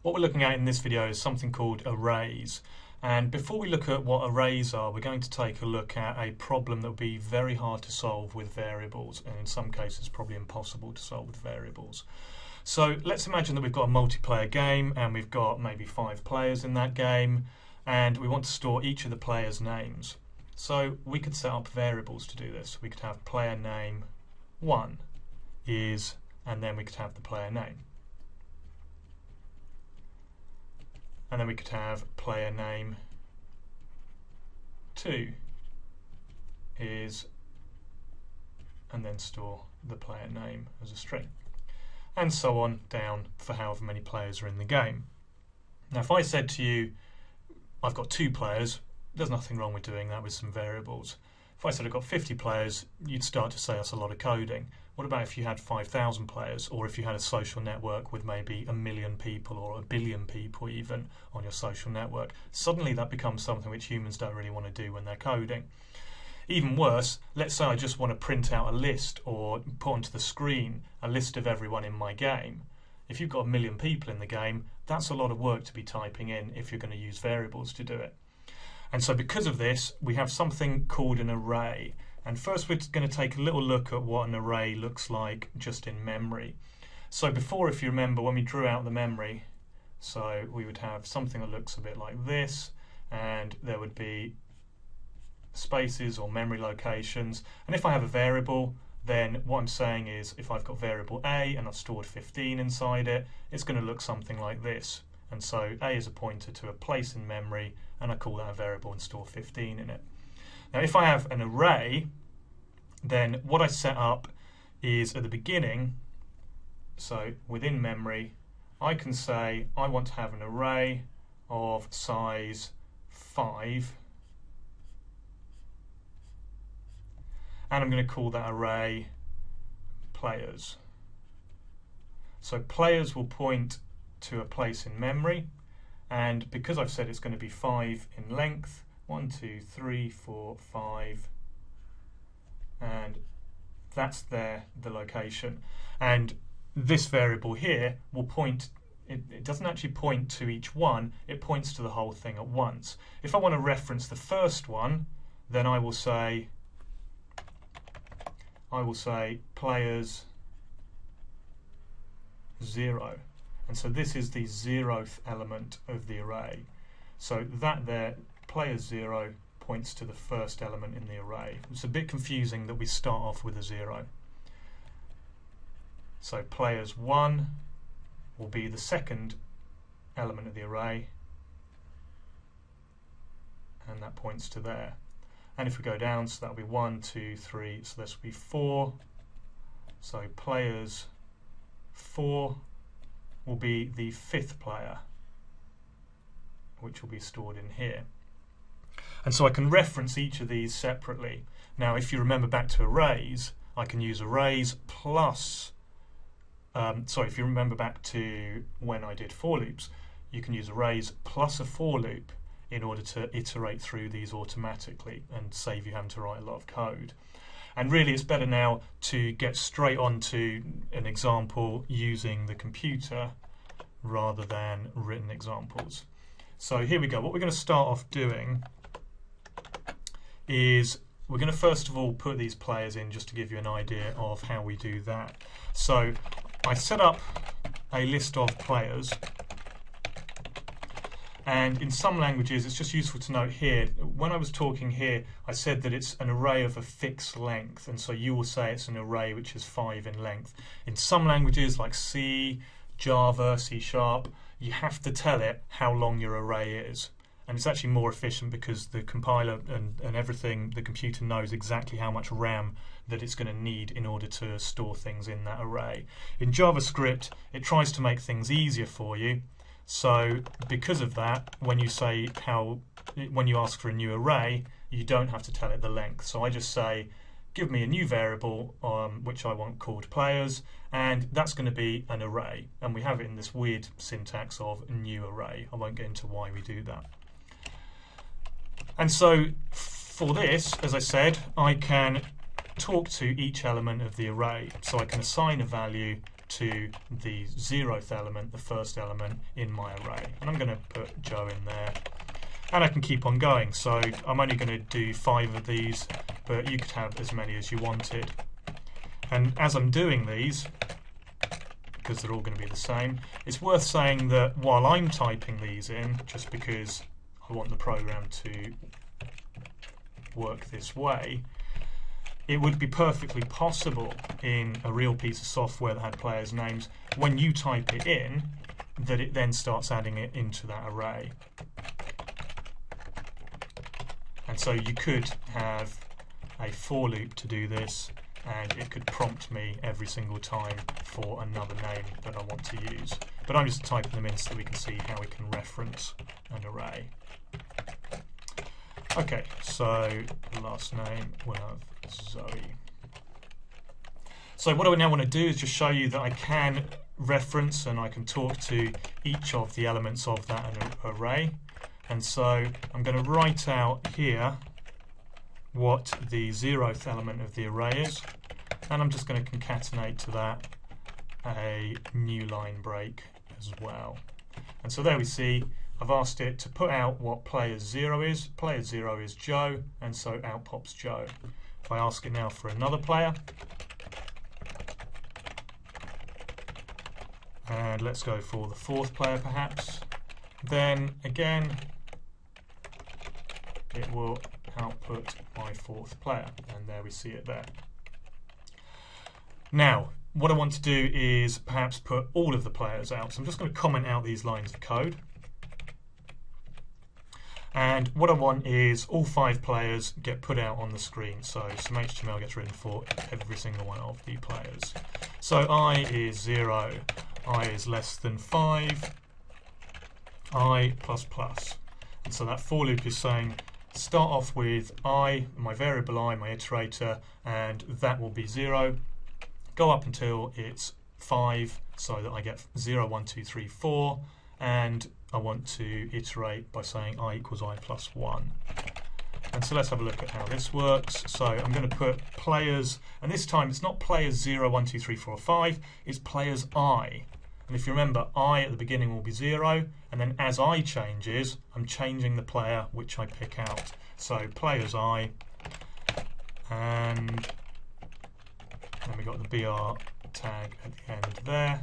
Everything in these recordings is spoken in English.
What we're looking at in this video is something called arrays. And before we look at what arrays are, we're going to take a look at a problem that would be very hard to solve with variables, and in some cases probably impossible to solve with variables. So let's imagine that we've got a multiplayer game and we've got maybe 5 players in that game, and we want to store each of the players' names. So we could set up variables to do this. We could have player name 1 is, and then we could have the player name. And then we could have player name 2 is, and then store the player name as a string. And so on down for however many players are in the game. Now if I said to you, I've got 2 players, there's nothing wrong with doing that with some variables. If I said I've got 50 players, you'd start to say that's a lot of coding. What about if you had 5,000 players, or if you had a social network with maybe 1 million people or 1 billion people even on your social network? Suddenly that becomes something which humans don't really want to do when they're coding. Even worse, let's say I just want to print out a list or put onto the screen a list of everyone in my game. If you've got 1 million people in the game, that's a lot of work to be typing in if you're going to use variables to do it. And so because of this, we have something called an array. And first we're going to take a little look at what an array looks like just in memory. So before, if you remember, when we drew out the memory, so we would have something that looks a bit like this, and there would be spaces or memory locations. And if I have a variable, then what I'm saying is if I've got variable A and I've stored 15 inside it, it's going to look something like this. And so A is a pointer to a place in memory, and I call that a variable and store 15 in it. Now if I have an array, then what I set up is at the beginning, so within memory, I can say I want to have an array of size 5, and I'm going to call that array players. So players will point to a place in memory, and because I've said it's going to be 5 in length, 1, 2, 3, 4, 5, and that's the location. And this variable here will point, it doesn't actually point to each one, it points to the whole thing at once. If I want to reference the first one, then I will say players 0. And so this is the 0th element of the array. So that there, players 0, points to the first element in the array. It's a bit confusing that we start off with a 0. So players 1 will be the second element of the array, and that points to there. And if we go down, so that'll be 1, 2, 3, so this will be 4. So players 4 will be the 5th player, which will be stored in here. And so I can reference each of these separately. Now if you remember back to arrays, I can use arrays plus, if you remember back to when I did for loops, you can use arrays plus a for loop in order to iterate through these automatically and save you having to write a lot of code. And really it's better now to get straight onto an example using the computer rather than written examples. So here we go. What we're going to start off doing is we're going to first of all put these players in just to give you an idea of how we do that. So I set up a list of players, and in some languages it's just useful to note here, when I was talking here I said that it's an array of a fixed length, and so you will say it's an array which is 5 in length. In some languages like C, Java, C#, you have to tell it how long your array is. And it's actually more efficient because the compiler and everything, the computer knows exactly how much RAM that it's going to need in order to store things in that array. In JavaScript, it tries to make things easier for you. So because of that, when you ask for a new array, you don't have to tell it the length. So I just say, give me a new variable which I want called players, and that's going to be an array. And we have it in this weird syntax of new array. I won't get into why we do that. And so for this, as I said, I can talk to each element of the array. So I can assign a value to the 0th element, the first element in my array. And I'm going to put Joe in there. And I can keep on going. So I'm only going to do 5 of these, but you could have as many as you wanted. And as I'm doing these, because they're all going to be the same, it's worth saying that while I'm typing these in, just because I want the program to work this way, it would be perfectly possible in a real piece of software that had players' names, when you type it in, that it then starts adding it into that array. And so you could have a for loop to do this, and it could prompt me every single time for another name that I want to use. But I'm just typing them in so that we can see how we can reference an array. Okay, so the last name we'll have Zoe. So what I now want to do is just show you that I can reference and I can talk to each of the elements of that array. And so I'm going to write out here what the 0th element of the array is, and I'm just going to concatenate to that a new line break as well. And so there we see I've asked it to put out what player 0 is. Player 0 is Joe, and so out pops Joe. If I ask it now for another player, and let's go for the 4th player perhaps, then again it will output my 4th player, and there we see it there. Now what I want to do is perhaps put all of the players out, so I'm just going to comment out these lines of code. And what I want is all 5 players get put out on the screen. So some HTML gets written for every single one of the players. So I is 0, I is less than 5, I plus plus. And so that for loop is saying start off with I, my variable I, my iterator, and that will be 0. Go up until it's 5 so that I get 0, 1, 2, 3, 4, and I want to iterate by saying I equals I plus 1. And so let's have a look at how this works. So I'm going to put players, and this time it's not players 0, 1, 2, 3, 4, 5, it's players I. And if you remember, I at the beginning will be 0, and then as I changes, I'm changing the player which I pick out. So players I, and then we got the BR tag at the end there,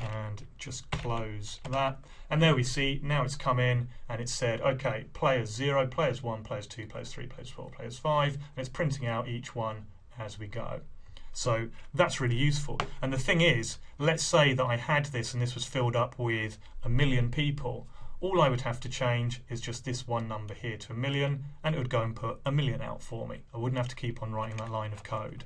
and just close that. And there we see, now it's come in and it said, okay, players 0, players 1, players 2, players 3, players 4, players 5, and it's printing out each one as we go. So that's really useful. And the thing is, let's say that I had this and this was filled up with 1 million people. All I would have to change is just this one number here to 1 million, and it would go and put 1 million out for me. I wouldn't have to keep on writing that line of code.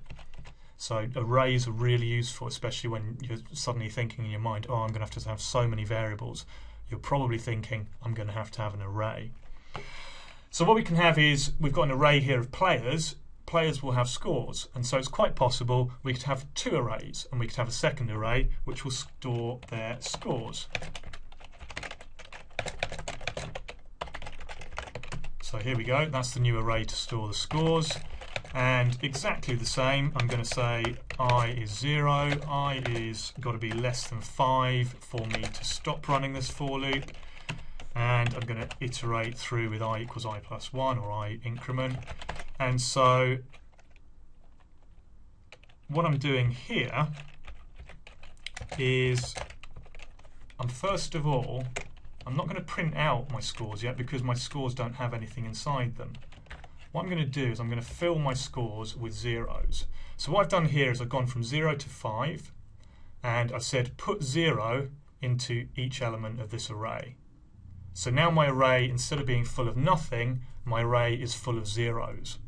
So arrays are really useful, especially when you're suddenly thinking in your mind, oh, I'm going to have so many variables. You're probably thinking, I'm going to have an array. So what we can have is, we've got an array here of players. Players will have scores, and so it's quite possible we could have 2 arrays, and we could have a second array which will store their scores. So here we go, that's the new array to store the scores. And exactly the same, I'm going to say I is 0, I is got to be less than 5 for me to stop running this for loop, and I'm going to iterate through with I equals I plus 1, or I increment. And so what I'm doing here is, first of all, I'm not going to print out my scores yet because my scores don't have anything inside them. What I'm going to do is I'm going to fill my scores with zeros. So what I've done here is I've gone from 0 to 5, and I've said put 0 into each element of this array. So now my array, instead of being full of nothing, my array is full of zeros.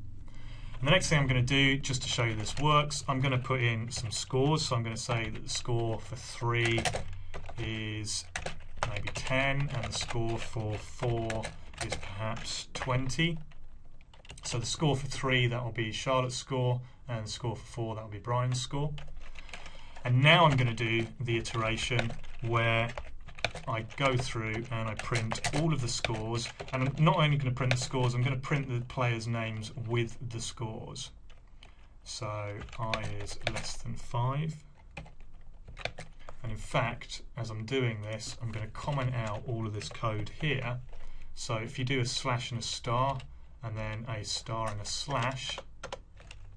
And the next thing I'm going to do, just to show you this works, I'm going to put in some scores. So I'm going to say that the score for 3 is maybe 10, and the score for 4 is perhaps 20. So the score for 3, that will be Charlotte's score, and the score for 4, that will be Brian's score. And now I'm going to do the iteration where I go through and I print all of the scores, and I'm not only going to print the scores, I'm going to print the players' names with the scores. So I is less than 5, And in fact, as I'm doing this, I'm going to comment out all of this code here. So if you do a slash and a star, and then a star and a slash,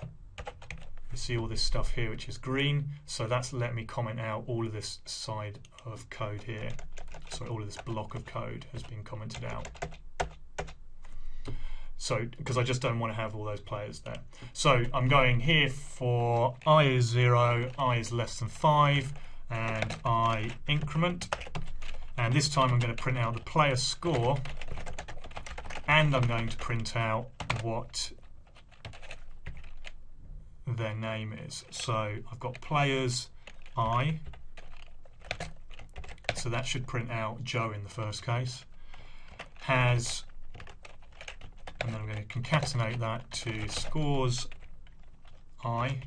you see all this stuff here which is green, so that's let me comment out all of this side of code here. So all of this block of code has been commented out. So, because I just don't want to have all those players there. So I'm going here for I is 0, I is less than 5, and I increment. And this time I'm going to print out the player score, and I'm going to print out what their name is. So I've got players I, so that should print out Joe in the first case, has, and then I'm going to concatenate that to scores I,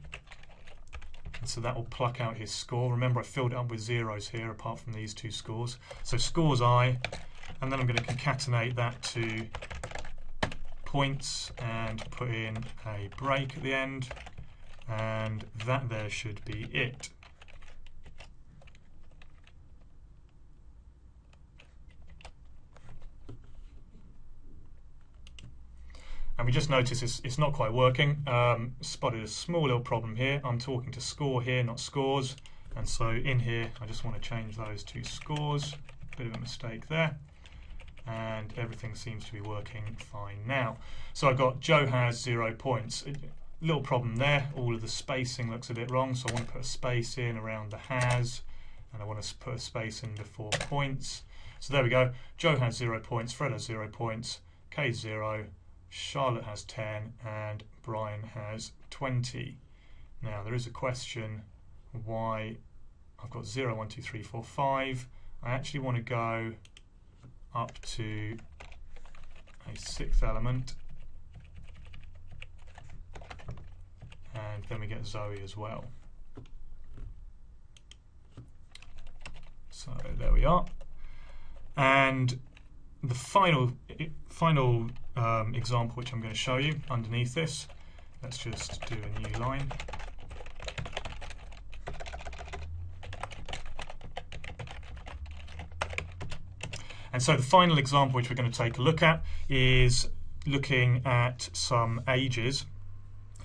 and so that will pluck out his score. Remember, I filled it up with zeros here apart from these two scores. So scores I, and then I'm going to concatenate that to points and put in a break at the end, and that there should be it. And we just notice it's not quite working. Spotted a small little problem here. I'm talking to score here, not scores. And so in here, I just want to change those to scores. Bit of a mistake there. And everything seems to be working fine now. So I've got Joe has 0 points. Little problem there. All of the spacing looks a bit wrong. So I want to put a space in around the has, and I want to put a space in before points. So there we go. Joe has 0 points. Fred has 0 points. Kay's 0. Charlotte has 10 and Brian has 20. Now there is a question why I've got 0, 1, 2, 3, 4, 5. I actually want to go up to a 6th element, and then we get Zoe as well. So there we are. And the final example which I'm going to show you underneath this, let's just do a new line. And so the final example which we're going to take a look at is looking at some ages,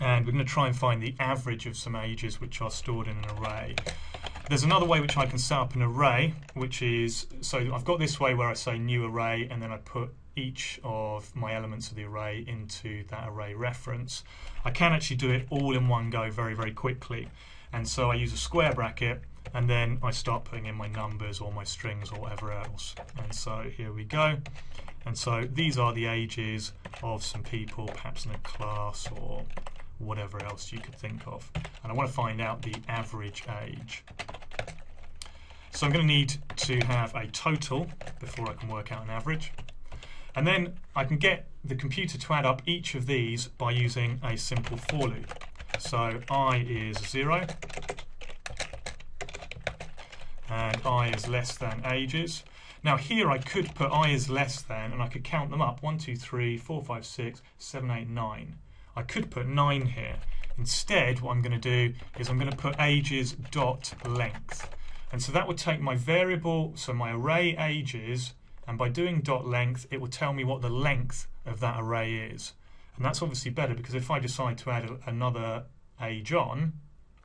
and we're going to try and find the average of some ages which are stored in an array. There's another way which I can set up an array, which is, so I've got this way where I say new array and then I put each of my elements of the array into that array reference. I can actually do it all in one go very, very quickly. And so I use a square bracket and then I start putting in my numbers or my strings or whatever else. And so here we go. And so these are the ages of some people, perhaps in a class or whatever else you could think of. And I want to find out the average age. So I'm going to need to have a total before I can work out an average. And then I can get the computer to add up each of these by using a simple for loop. So I is 0, and I is less than ages. Now here I could put I is less than, and I could count them up, 1, 2, 3, 4, 5, 6, 7, 8, 9. I could put 9 here. Instead, what I'm going to do is I'm going to put ages dot length. And so that would take my variable, so my array ages, and by doing dot length, it will tell me what the length of that array is. And that's obviously better because if I decide to add another age on,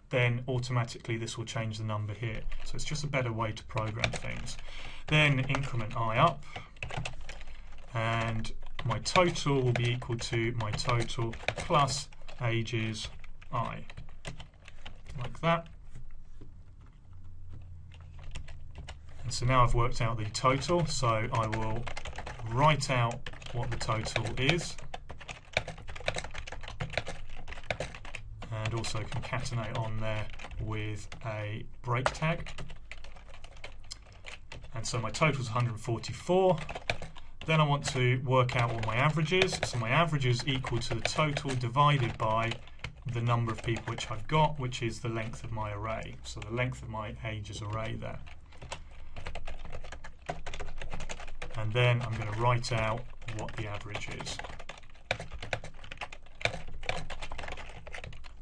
then automatically this will change the number here. So it's just a better way to program things. Then increment I up, and my total will be equal to my total plus ages I, like that. And so now I've worked out the total, so I will write out what the total is and also concatenate on there with a break tag. And so my total is 144. Then I want to work out what my average is. So my average is equal to the total divided by the number of people which I've got, which is the length of my array. So the length of my ages array there. And then I'm going to write out what the average is.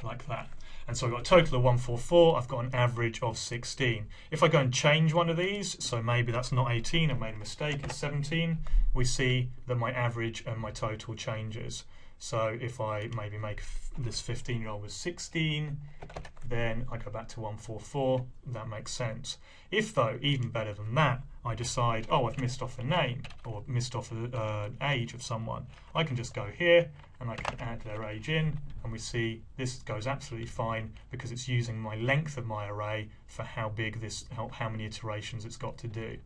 Like that. And so I've got a total of 144, I've got an average of 16. If I go and change one of these, so maybe that's not 18, I made a mistake, it's 17, we see that my average and my total changes. So if I maybe make this 15-year-old was 16, then I go back to 144, that makes sense. If though, even better than that, I decide, oh, I've missed off a name or missed off an age of someone, I can just go here and I can add their age in, and we see this goes absolutely fine because it's using my length of my array for how big this, how many iterations it's got to do.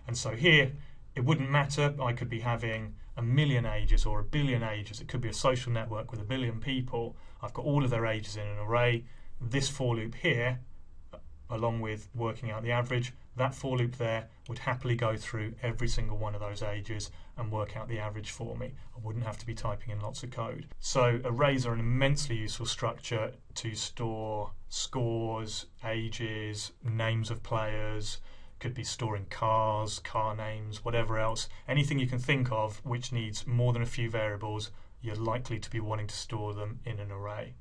And so here, it wouldn't matter, I could be having 1 million ages or 1 billion ages, it could be a social network with 1 billion people, I've got all of their ages in an array. This for loop here, along with working out the average, that for loop there would happily go through every single one of those ages and work out the average for me. I wouldn't have to be typing in lots of code. So arrays are an immensely useful structure to store scores, ages, names of players, could be storing cars, car names, whatever else. Anything you can think of which needs more than a few variables, you're likely to be wanting to store them in an array.